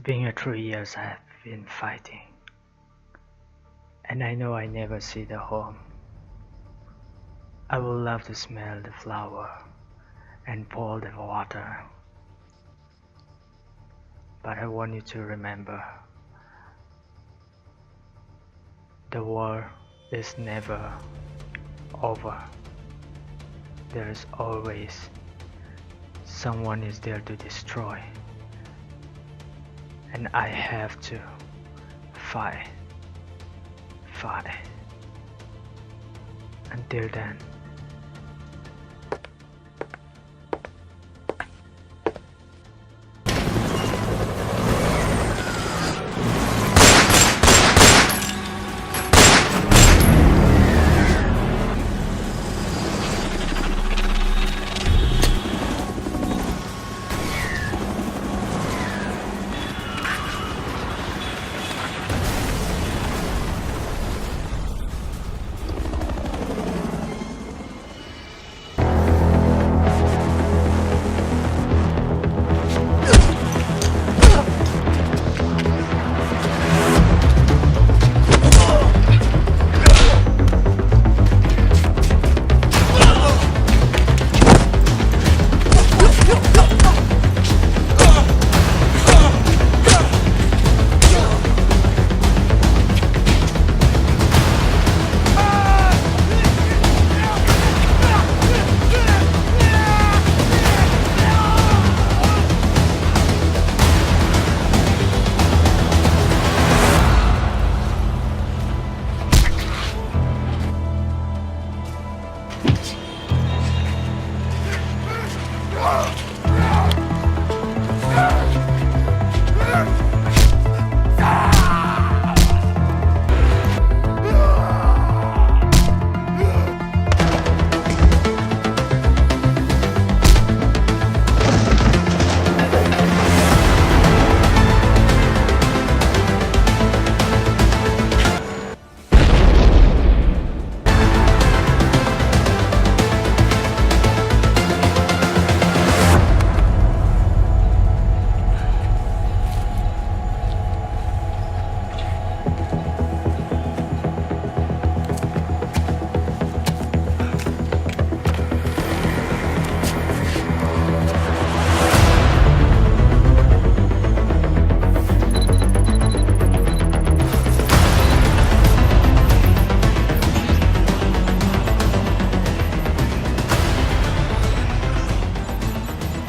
been 3 years I've been fighting, and I know I never see the home. I would love to smell the flower and pour the water, but I want you to remember, the war is never over. There is always someone is there to destroy, and I have to fight. Until then,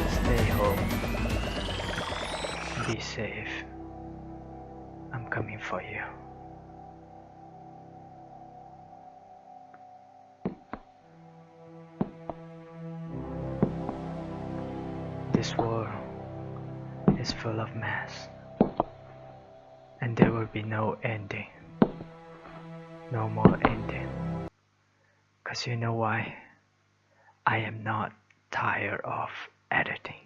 stay home. Be safe. I'm coming for you. This world is full of mess, and there will be no ending. No more ending. 'Cause you know why? I am not tired of editing.